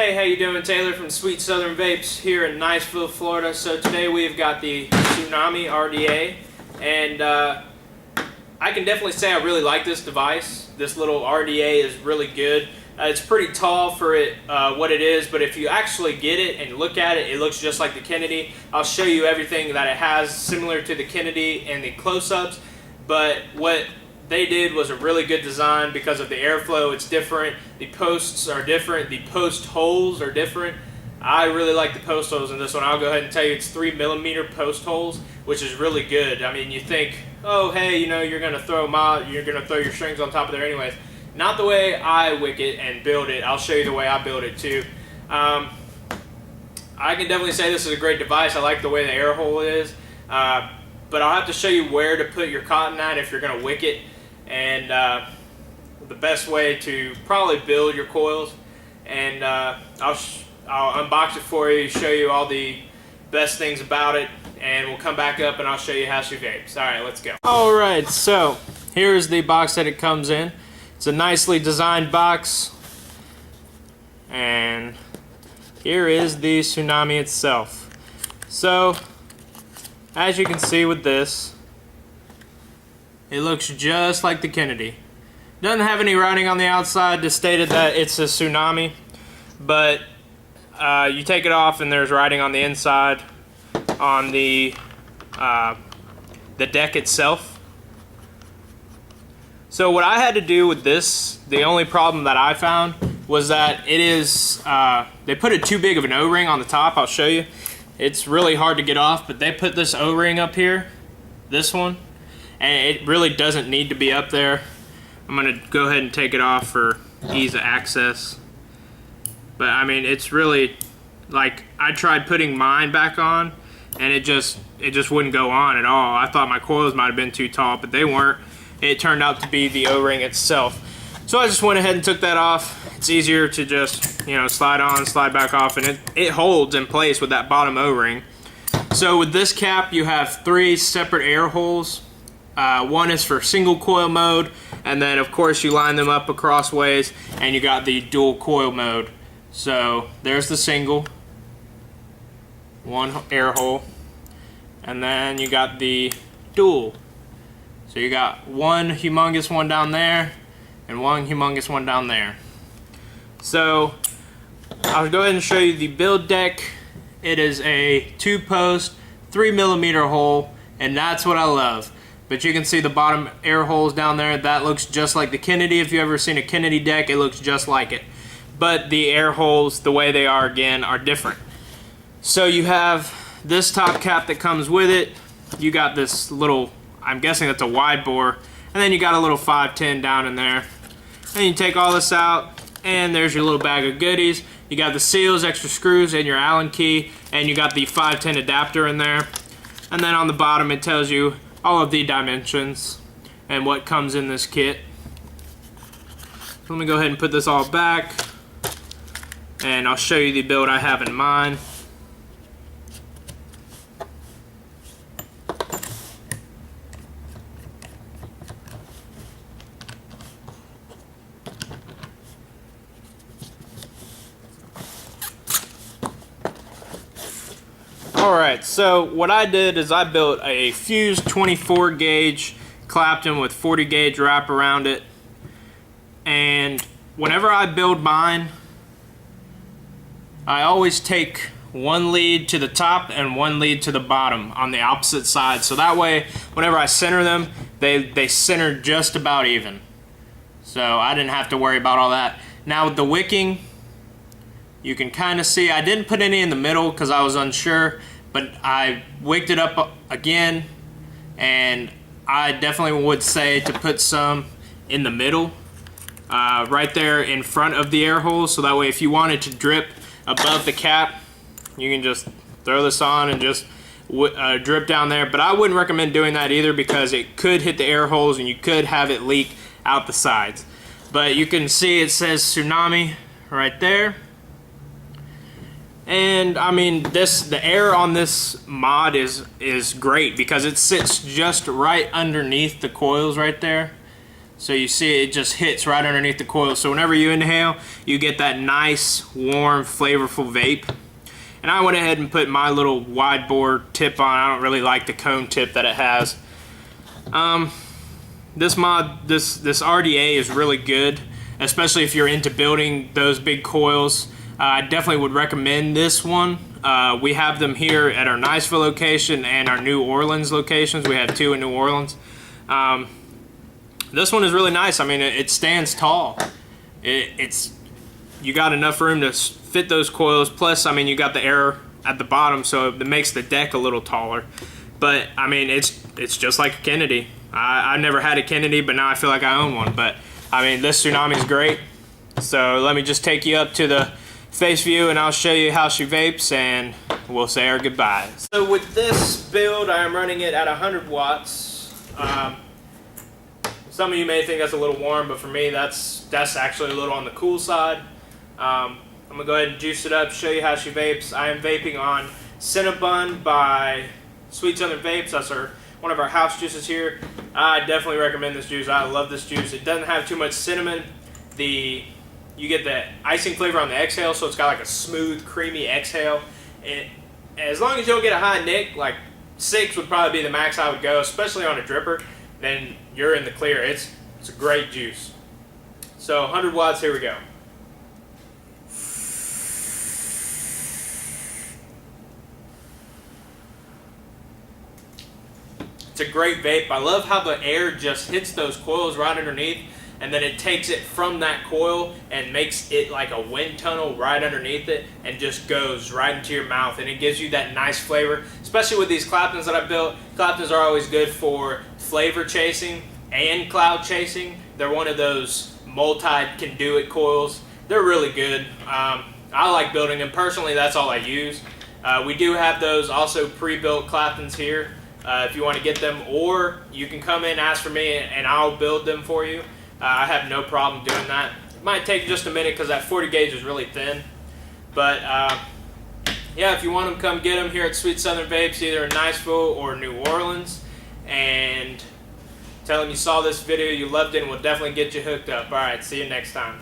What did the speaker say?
Hey, how you doing? Taylor from Sweet Southern Vapes here in Niceville, Florida. So today we've got the Tsunami RDA, and I can definitely say I really like this device. This little RDA is really good. It's pretty tall for what it is, but if you actually get it and look at it, it looks just like the Kennedy. I'll show you everything that it has similar to the Kennedy and the close-ups, but what they did was a really good design because of the airflow. It's different. The posts are different. The post holes are different. I really like the post holes in this one. I'll go ahead and tell you it's 3mm post holes, which is really good. I mean, you think, oh, hey, you know, you're gonna throw your strings on top of there anyways. Not the way I wick it and build it. I'll show you the way I build it too. I can definitely say this is a great device. I like the way the air hole is, but I'll have to show you where to put your cotton at if you're gonna wick it, and the best way to probably build your coils. And I'll unbox it for you, show you all the best things about it, and we'll come back up and I'll show you how she vapes. Alright, let's go. Alright, so here's the box that it comes in. It's a nicely designed box, and here is the Tsunami itself. So, as you can see with this, it looks just like the Kennedy. Doesn't have any writing on the outside to state that it's a Tsunami, but you take it off and there's writing on the inside on the deck itself. So what I had to do with this, the only problem that I found was that it is, they put it too big of an O-ring on the top. I'll show you. It's really hard to get off, but they put this O-ring up here, this one, and it really doesn't need to be up there. I'm gonna go ahead and take it off for ease of access. But I mean, it's really, like, I tried putting mine back on and it just wouldn't go on at all. I thought my coils might have been too tall, but they weren't. It turned out to be the O-ring itself. So I just went ahead and took that off. It's easier to just, you know, slide on, slide back off, and it holds in place with that bottom O-ring. So with this cap, you have 3 separate air holes. One is for single coil mode, and then of course you line them up across ways, and you got the dual coil mode. So there's the single, one air hole, and then you got the dual. So you got one humongous one down there and one humongous one down there. So I'll go ahead and show you the build deck. It is a 2-post 3mm hole, and that's what I love. But you can see the bottom air holes down there. That looks just like the Kennedy. If you've ever seen a Kennedy deck, it looks just like it. But the air holes, the way they are again, are different. So you have this top cap that comes with it. You got this little, I'm guessing that's a wide bore, and then you got a little 510 down in there. And you take all this out, and there's your little bag of goodies. You got the seals, extra screws, and your Allen key, and you got the 510 adapter in there. And then on the bottom it tells you all of the dimensions and what comes in this kit. So let me go ahead and put this all back, and I'll show you the build I have in mind. Alright, so what I did is I built a fused 24 gauge Clapton with 40 gauge wrap around it, and whenever I build mine, I always take one lead to the top and one lead to the bottom on the opposite side, so that way whenever I center them, they center just about even. So I didn't have to worry about all that. Now with the wicking, you can kind of see I didn't put any in the middle because I was unsure, but I wicked it up again, and I definitely would say to put some in the middle, right there in front of the air hole, so that way if you wanted to drip above the cap, you can just throw this on and just drip down there. But I wouldn't recommend doing that either because it could hit the air holes and you could have it leak out the sides. But you can see it says Tsunami right there. And I mean, the air on this mod is great because it sits just right underneath the coils right there. So you see it just hits right underneath the coil. So whenever you inhale, you get that nice, warm, flavorful vape. And I went ahead and put my little wide bore tip on. I don't really like the cone tip that it has. This RDA is really good, especially if you're into building those big coils. I definitely would recommend this one. We have them here at our Niceville location and our New Orleans locations. We have 2 in New Orleans. This one is really nice. I mean, it stands tall. You got enough room to fit those coils. Plus, I mean, you got the air at the bottom, so it makes the deck a little taller. But I mean, it's just like a Kennedy. I've never had a Kennedy, but now I feel like I own one. But I mean, this Tsunami is great. So let me just take you up to the face view, and I'll show you how she vapes, and we'll say our goodbyes. So with this build, I'm running it at 100 watts. Some of you may think that's a little warm, but for me, that's actually a little on the cool side. I'm gonna go ahead and juice it up, show you how she vapes. I am vaping on Cinnabon by Sweet Southern Vapes. That's one of our house juices here. I definitely recommend this juice. I love this juice. It doesn't have too much cinnamon. You get the icing flavor on the exhale, so it's got like a smooth, creamy exhale. As long as you don't get a high nic, like 6 would probably be the max I would go, especially on a dripper, then you're in the clear. It's a great juice. So 100 watts, here we go. It's a great vape. I love how the air just hits those coils right underneath, and then it takes it from that coil and makes it like a wind tunnel right underneath it and just goes right into your mouth, and it gives you that nice flavor, especially with these Claptons that I built. Claptons are always good for flavor chasing and cloud chasing. They're one of those multi-conduit coils. They're really good. I like building them. Personally, that's all I use. We do have those also pre-built Claptons here. If you want to get them, or you can come in, ask for me, and I'll build them for you. I have no problem doing that. It might take just a minute because that 40 gauge is really thin. But yeah, if you want them, come get them here at Sweet Southern Vapes, either in Niceville or New Orleans. And tell them you saw this video, you loved it, and we'll definitely get you hooked up. All right, see you next time.